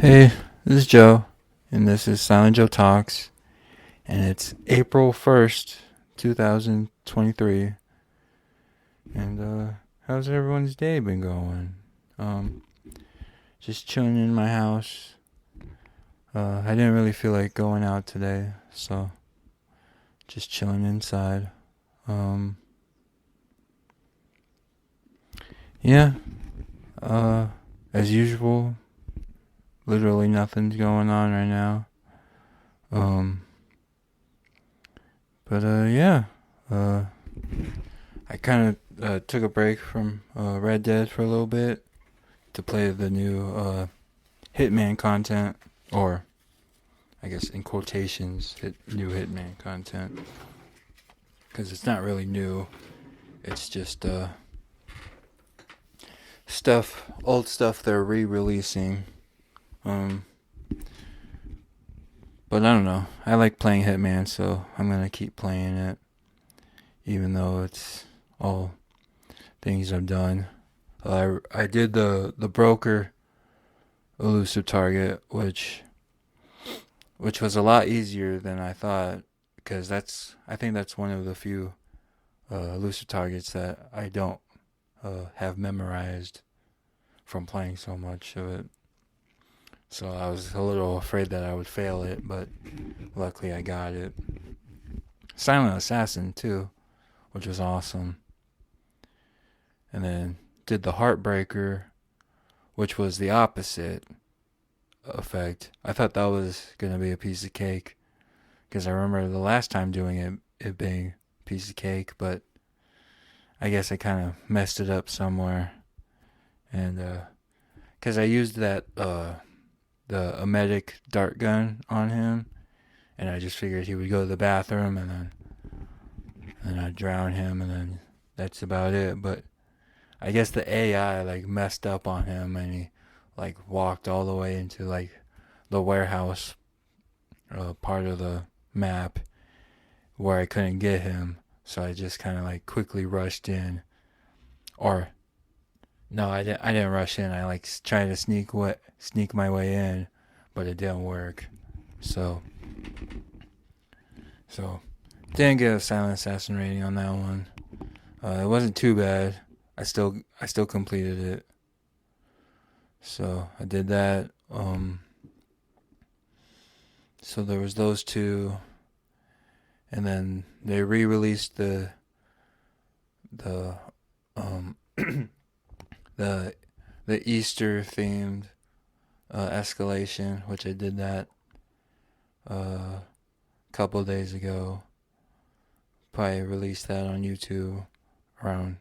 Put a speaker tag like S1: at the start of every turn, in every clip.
S1: Hey, this is Joe, and this is Silent Joe Talks, and it's April 1st, 2023. And, how's everyone's day been going? Um, just chilling in my house. I didn't really feel like going out today, so just chilling inside. Um, yeah, as usual, literally nothing's going on right now. Um, yeah. Uh, I kind of took a break from Red Dead for a little bit to play the new Hitman content, or I guess in quotations, new Hitman content, because it's not really new. It's just old stuff they're re-releasing. Um, but I don't know. I like playing Hitman, so I'm gonna keep playing it, even though it's all things I've done. I did the broker elusive target, which was a lot easier than I thought, because I think that's one of the few elusive targets that I don't have memorized from playing so much of it. So I was a little afraid that I would fail it, but luckily I got it. Silent Assassin too, which was awesome. And then did the Heartbreaker, which was the opposite effect. I thought that was going to be a piece of cake, because I remember the last time doing it being a piece of cake, but I guess I kind of messed it up somewhere. And because I used the emetic dart gun on him, and I just figured he would go to the bathroom, and then I'd drown him, and then that's about it. But I guess the AI like messed up on him, and he like walked all the way into like the warehouse part of the map where I couldn't get him. So I just kind of like quickly rushed in, or no, I didn't rush in. I like tried to sneak my way in, but it didn't work. So didn't get a Silent Assassin rating on that one. It wasn't too bad. I still completed it. So I did that. So there was those two, and then they re-released the the Easter themed escalation, which I did that a couple of days ago. Probably released that on YouTube around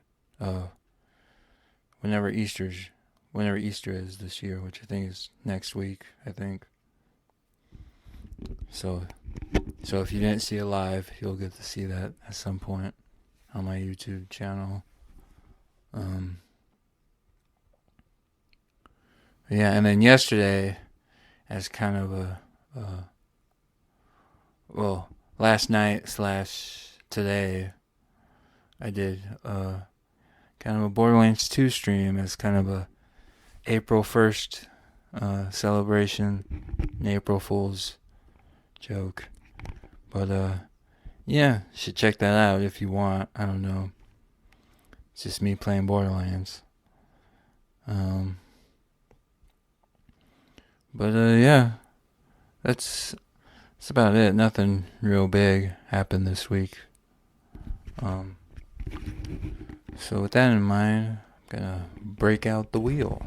S1: whenever Easter is this year, which I think is next week, I think. So if you didn't see it live, you'll get to see that at some point on my YouTube channel. Yeah, and then yesterday, as kind of last night / today, I did kind of a Borderlands 2 stream as kind of a April 1st celebration, an April Fool's joke. But yeah, you should check that out if you want. I don't know. It's just me playing Borderlands. But yeah, that's about it. Nothing real big happened this week. So with that in mind, I'm gonna break out the wheel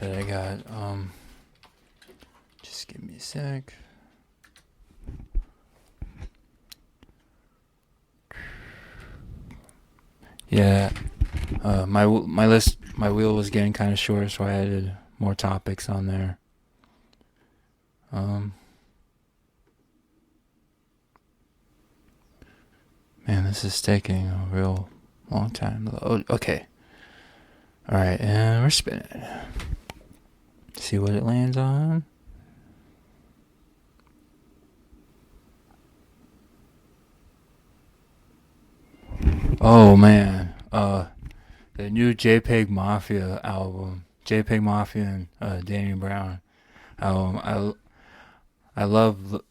S1: that I got. Just give me a sec. Yeah, my wheel was getting kind of short, so I added more topics on there. Man, this is taking a real long time. Oh, okay. All right, and we're spinning. See what it lands on. Oh man, the new jpegmafia album, jpegmafia and Danny Brown album. I love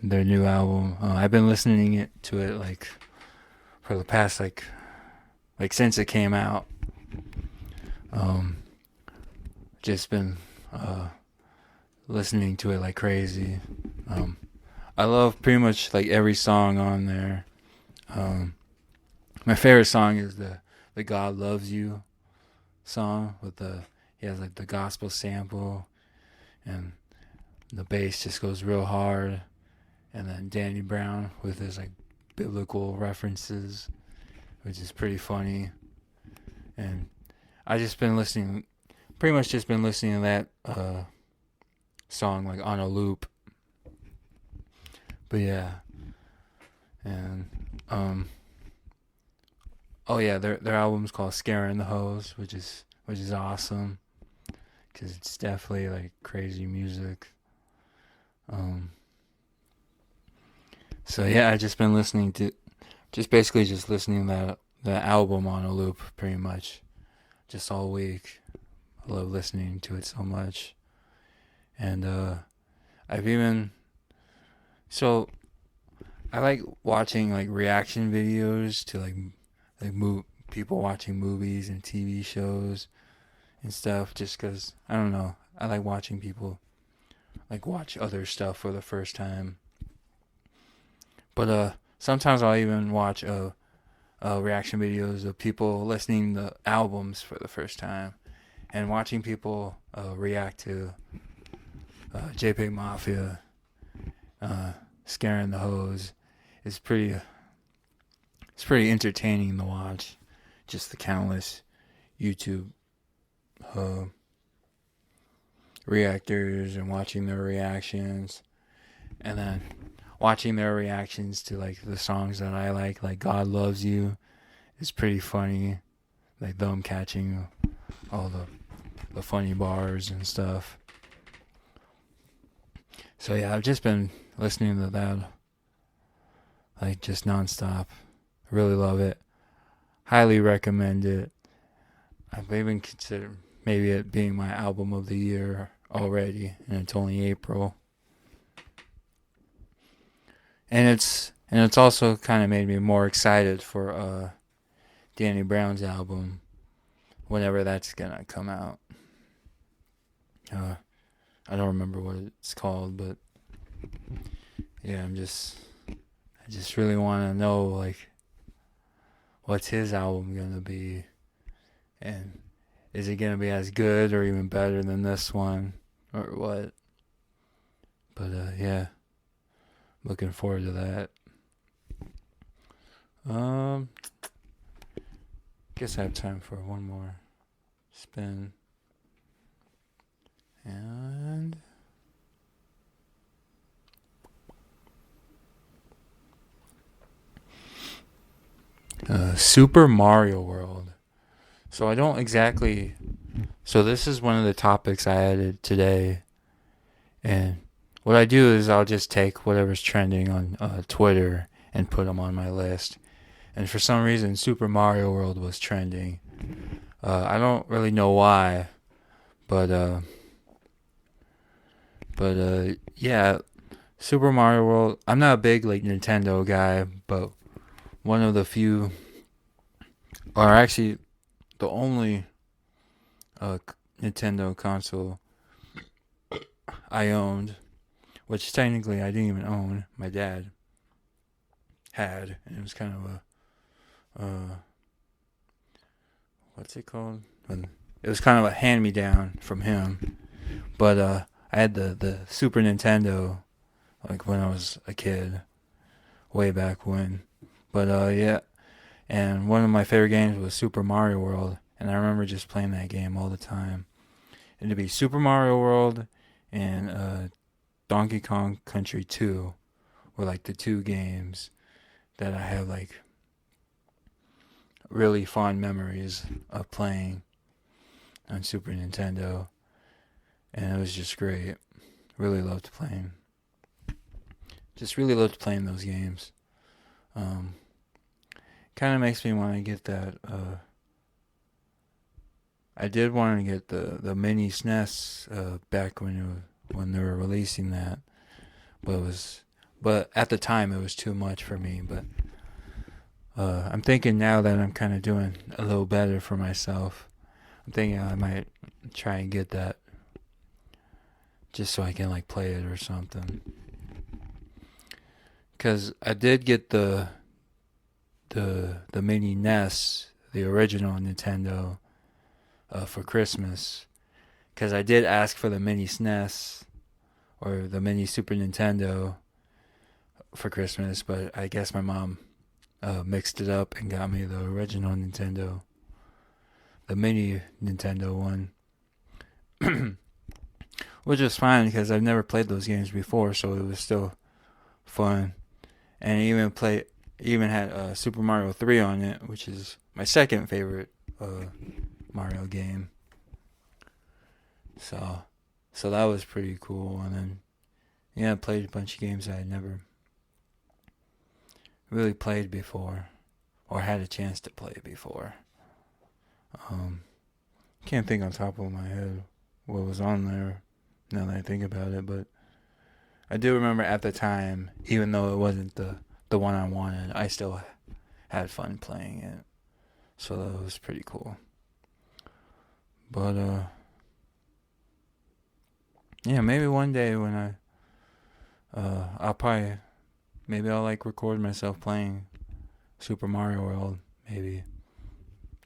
S1: their new album. I've been listening to it like for the past like since it came out. Just been listening to it like crazy. I love pretty much like every song on there. My favorite song is the God Loves You song with he has like the gospel sample and the bass just goes real hard, and then Danny Brown with his like biblical references, which is pretty funny. And I just been listening, pretty much just been listening to that song like on a loop. But yeah, and oh yeah, their album's called "Scaring the Hoes," which is awesome because it's definitely like crazy music. So yeah, I just been listening to, basically just listening to that album on a loop, pretty much, just all week. I love listening to it so much, and I've even so I like watching like reaction videos to like people watching movies and TV shows and stuff, just because I don't know, I like watching people like watch other stuff for the first time. But sometimes I'll even watch reaction videos of people listening to albums for the first time, and watching people react to jpegmafia, "Scaring the Hoes" is pretty entertaining to watch. Just the countless YouTube reactors and watching their reactions, and then watching their reactions to like the songs that I like "God Loves You" is pretty funny. Like them catching all the funny bars and stuff. So yeah, I've just been listening to that like just nonstop. Really love it. Highly recommend it. I've even considered maybe it being my album of the year already, and it's only April. And it's also kind of made me more excited for Danny Brown's album, whenever that's gonna come out. I don't remember what it's called, but yeah, I just really want to know like what's his album gonna be, and is it gonna be as good or even better than this one, or what? But yeah, looking forward to that. Guess I have time for one more spin. And Super Mario World. So I don't exactly. So this is one of the topics I added today, and what I do is I'll just take whatever's trending on Twitter and put them on my list. And for some reason, Super Mario World was trending. I don't really know why, but yeah, Super Mario World. I'm not a big like Nintendo guy, but one of the few, or actually the only Nintendo console I owned, which technically I didn't even own. My dad had, and it was kind of a what's it called? It was kind of a hand-me-down from him. But I had the Super Nintendo like when I was a kid, way back when. But yeah, and one of my favorite games was Super Mario World, and I remember just playing that game all the time. And it'd be Super Mario World and Donkey Kong Country 2 were like the two games that I have like really fond memories of playing on Super Nintendo, and it was just great. Really loved playing. Just really loved playing those games. Kind of makes me want to get that I did want to get the mini SNES back when they were releasing that, but at the time it was too much for me. But I'm thinking now that I'm kind of doing a little better for myself, I'm thinking I might try and get that just so I can like play it or something. Cause I did get the mini NES, the original Nintendo, for Christmas. Cause I did ask for the mini SNES or the mini Super Nintendo for Christmas, but I guess my mom mixed it up and got me the original Nintendo, the mini Nintendo one. Which is fine because I've never played those games before, so it was still fun. And I even had Super Mario 3 on it, which is my second favorite Mario game. So that was pretty cool. And then I played a bunch of games I had never really played before or had a chance to play before. Can't think on top of my head what was on there now that I think about it, but I do remember at the time, even though it wasn't the one I wanted, I still had fun playing it. So that was pretty cool. But maybe one day when I'll like record myself playing Super Mario World, maybe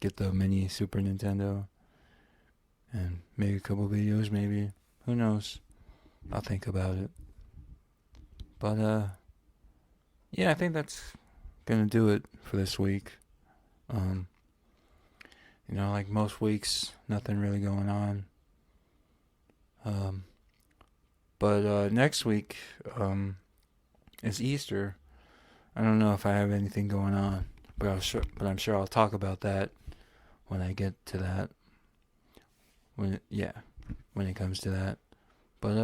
S1: get the mini Super Nintendo and make a couple videos, maybe. Who knows? I'll think about it. But I think that's gonna do it for this week. Like most weeks, nothing really going on. But next week is Easter. I don't know if I have anything going on, but I'm sure I'll talk about that when I get to that. When it comes to that. But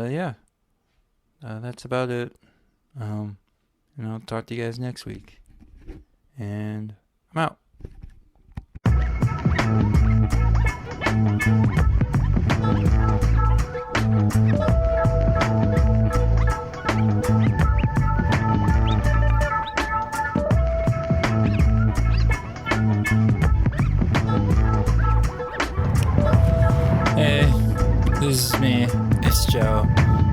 S1: that's about it. I'll talk to you guys next week. And I'm out. Hey, this is me. It's Joe.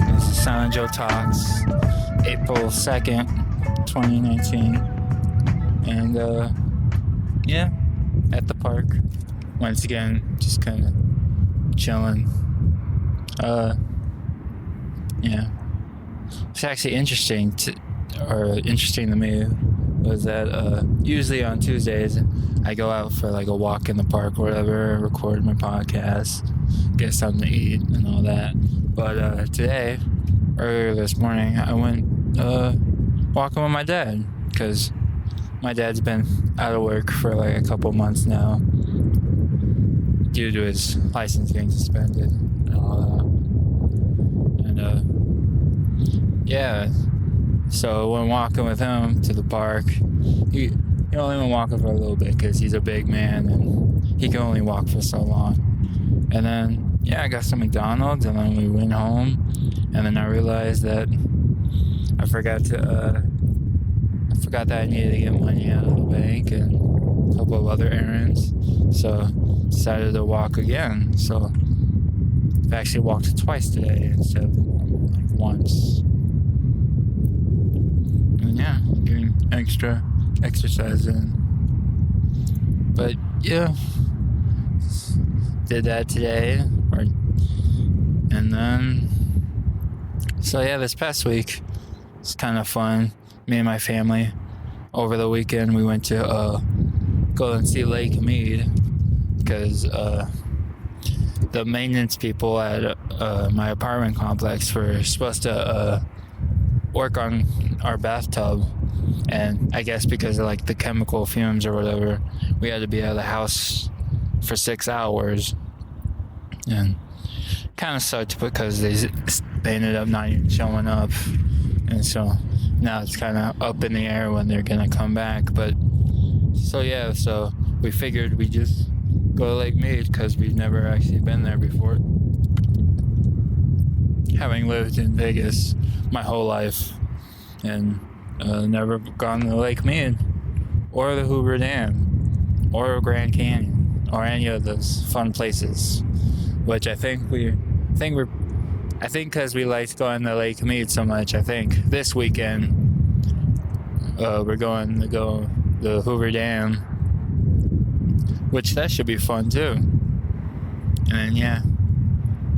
S1: This is Silent Joe Talks. April 2nd, 2019. And at the park. Once again, just kind of chilling. It's actually interesting to me was that usually on Tuesdays I go out for like a walk in the park or whatever, record my podcast, get something to eat and all that. But today, earlier this morning, I went walking with my dad because my dad's been out of work for like a couple months now due to his license getting suspended and all that. So when walking with him to the park, he only went walking for a little bit because he's a big man and he can only walk for so long. And then I got some McDonald's and then we went home, and then I realized that I forgot that I needed to get money out of the bank and a couple of other errands, so decided to walk again. So I've actually walked twice today instead of like once. And getting extra exercise in. But did that today. And then this past week it's kind of fun. Me and my family over the weekend we went to go and see Lake Mead because the maintenance people at my apartment complex were supposed to work on our bathtub, and I guess because of like the chemical fumes or whatever, we had to be out of the house for 6 hours, and kind of sucked because they ended up not even showing up, and so now it's kind of up in the air when they're gonna come back. But so we figured we just go to Lake Mead because we've never actually been there before. Having lived in Vegas my whole life and never gone to Lake Mead or the Hoover Dam or Grand Canyon or any of those fun places, which I think because we liked going to Lake Mead so much, I think this weekend we're going to go to the Hoover Dam, which that should be fun too. And yeah,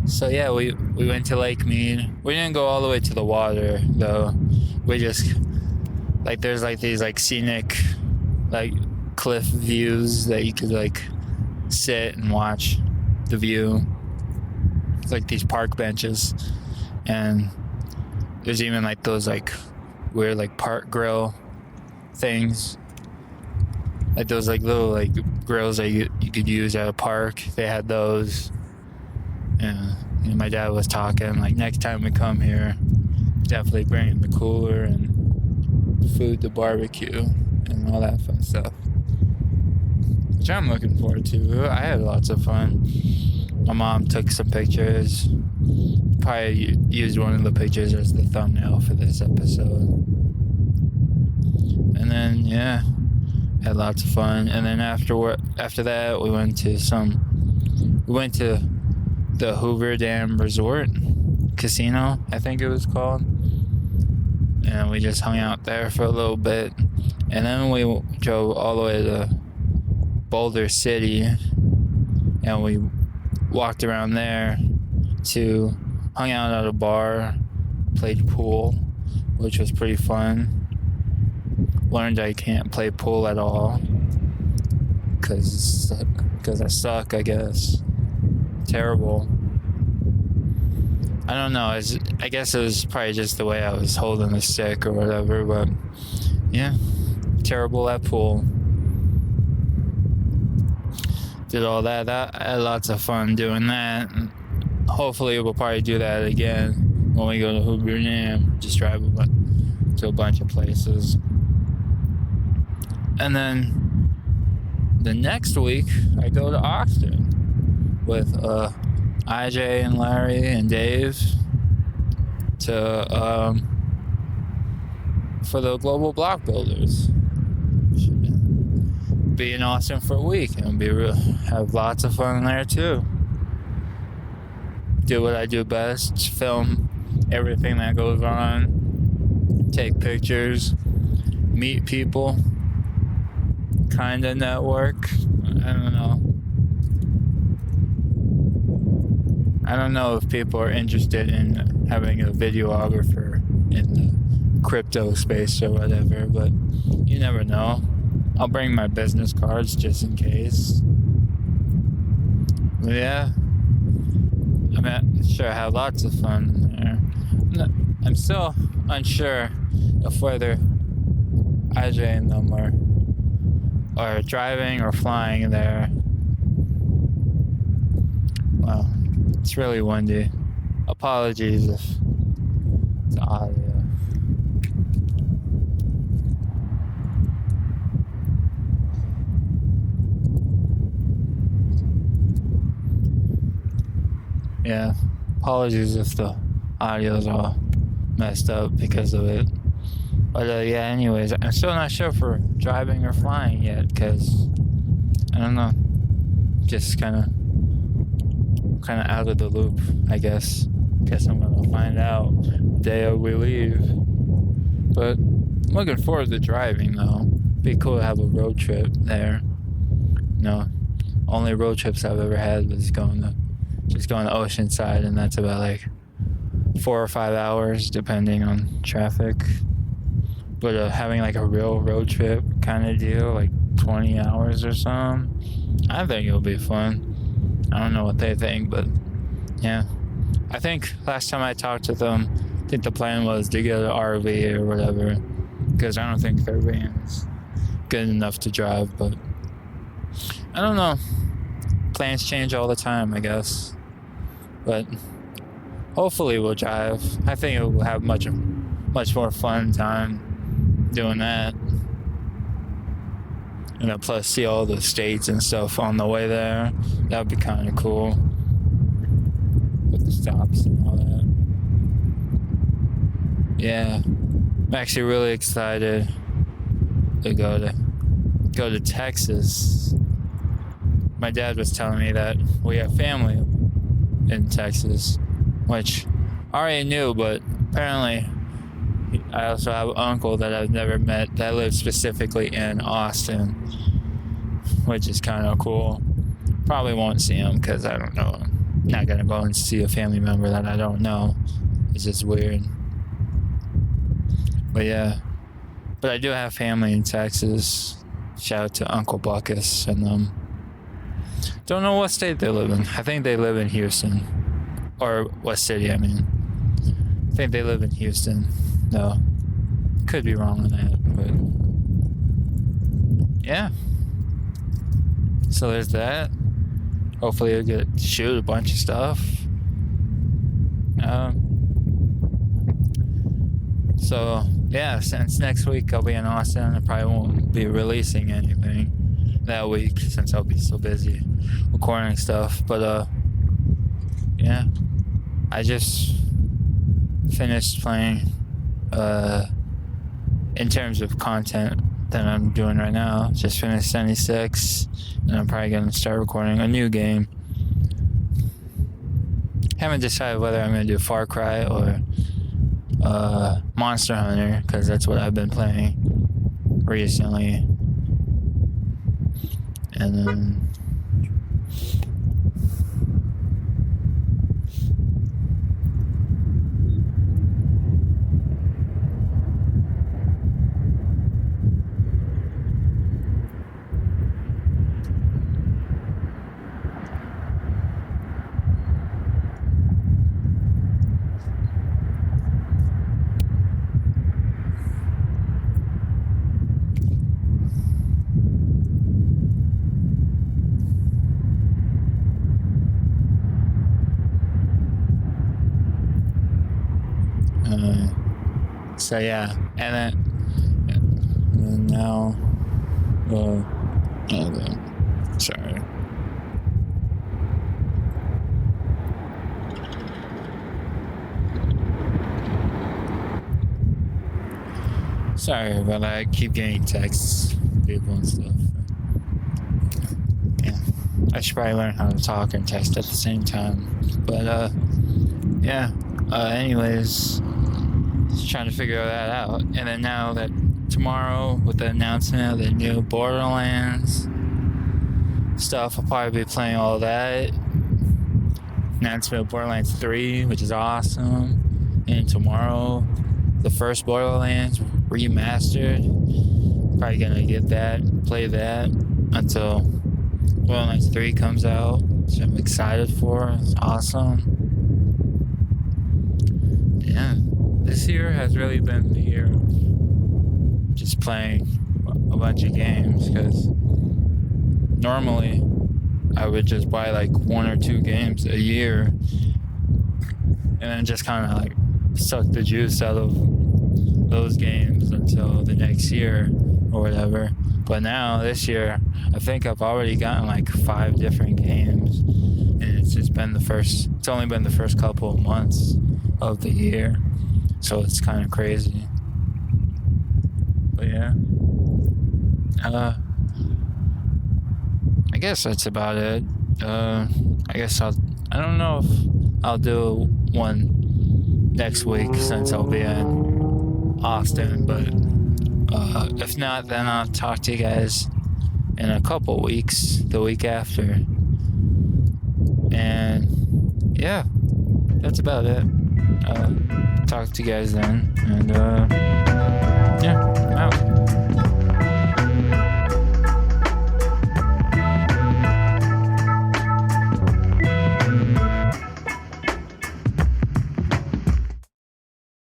S1: so yeah, we went to Lake Mead. We didn't go all the way to the water though. We just there's these scenic cliff views that you could sit and watch the view. It's these park benches, and there's even those weird park grill things, those little grills that you could use at a park. They had those, and my dad was talking next time we come here, definitely bringing the cooler and food to barbecue and all that fun stuff, which I'm looking forward to. I had lots of fun. My mom took some pictures. Probably used one of the pictures as the thumbnail for this episode. And then yeah, had lots of fun. And then after that, we went to the Hoover Dam Resort Casino, I think it was called. And we just hung out there for a little bit. And then we drove all the way to Boulder City, and we walked around there hung out at a bar, played pool, which was pretty fun. Learned I can't play pool at all because I suck, I guess. Terrible. I don't know. I guess it was probably just the way I was holding the stick or whatever, but yeah, terrible at pool. Did all that. I had lots of fun doing that. And hopefully we'll probably do that again when we go to Hoover Dam. Just drive to a bunch of places. And then the next week I go to Austin with IJ and Larry and Dave for the Global Block Builders. Be in Austin for a week and have lots of fun there too. Do what I do best, film everything that goes on, take pictures, meet people, kinda network. I don't know if people are interested in having a videographer in the crypto space or whatever, but you never know. I'll bring my business cards just in case. But yeah, I'm sure I had lots of fun there. I'm still unsure of whether IJ and them are driving or flying there. Wow, it's really windy. Apologies if it's audio. Yeah, apologies if the audio's all messed up because of it. But yeah, anyways, I'm still not sure for driving or flying yet, because I don't know, just kind of out of the loop, I guess. Guess I'm gonna find out the day we leave. But I'm looking forward to driving though. Be cool to have a road trip there. Only road trips I've ever had was going to Oceanside, and that's about 4 or 5 hours depending on traffic. But having a real road trip kind of deal, 20 hours or something, I think it'll be fun. I don't know what they think, but yeah. I think last time I talked to them, I think the plan was to get an RV or whatever, because I don't think their van's good enough to drive, but I don't know. Plans change all the time, I guess. But hopefully we'll drive. I think we'll have much more fun time doing that.
S2: plus see all the states and stuff on the way there. That would be kind of cool with the stops and all that. Yeah, I'm actually really excited to go to Texas. My dad was telling me that we have family in Texas, which I already knew, but apparently I also have an uncle that I've never met that lives specifically in Austin, which is kind of cool. Probably won't see him because I don't know. I'm not gonna go and see a family member that I don't know. It's just weird. But yeah, but I do have family in Texas. Shout out to Uncle Buckus and them. Don't know what state they live in. I think they live in Houston. Or what city, I mean. I think they live in Houston. No. Could be wrong on that, but yeah. So there's that. Hopefully I'll get to shoot a bunch of stuff. So yeah, since next week I'll be in Austin, I probably won't be releasing anything that week since I'll be so busy recording stuff. But yeah, I just finished playing in terms of content that I'm doing right now. Just finished 76, and I'm probably gonna start recording a new game. Haven't decided whether I'm gonna do Far Cry or Monster Hunter, because that's what I've been playing recently. And then so yeah, and then now, sorry. Sorry about that. I keep getting texts, people and stuff. Yeah, I should probably learn how to talk and text at the same time. But yeah. Anyways. Just trying to figure that out. And then now that tomorrow with the announcement of the new Borderlands stuff, I'll probably be playing all that. Announcement of Borderlands 3, which is awesome. And tomorrow, the first Borderlands remastered. Probably gonna get that, play that until Borderlands 3 comes out, which I'm excited for. It's awesome. Yeah. This year has really been the year of just playing a bunch of games, because normally I would just buy like 1 or 2 games a year and then just kind of like suck the juice out of those games until the next year or whatever. But now this year I think I've already gotten like 5 different games, and it's only been the first couple of months of the year. So it's kind of crazy. But yeah. I guess that's about it. I don't know if I'll do one next week since I'll be in Austin, but if not, then I'll talk to you guys in a couple weeks, the week after. And yeah, that's about it. Talk to you guys then, and yeah, I'm out.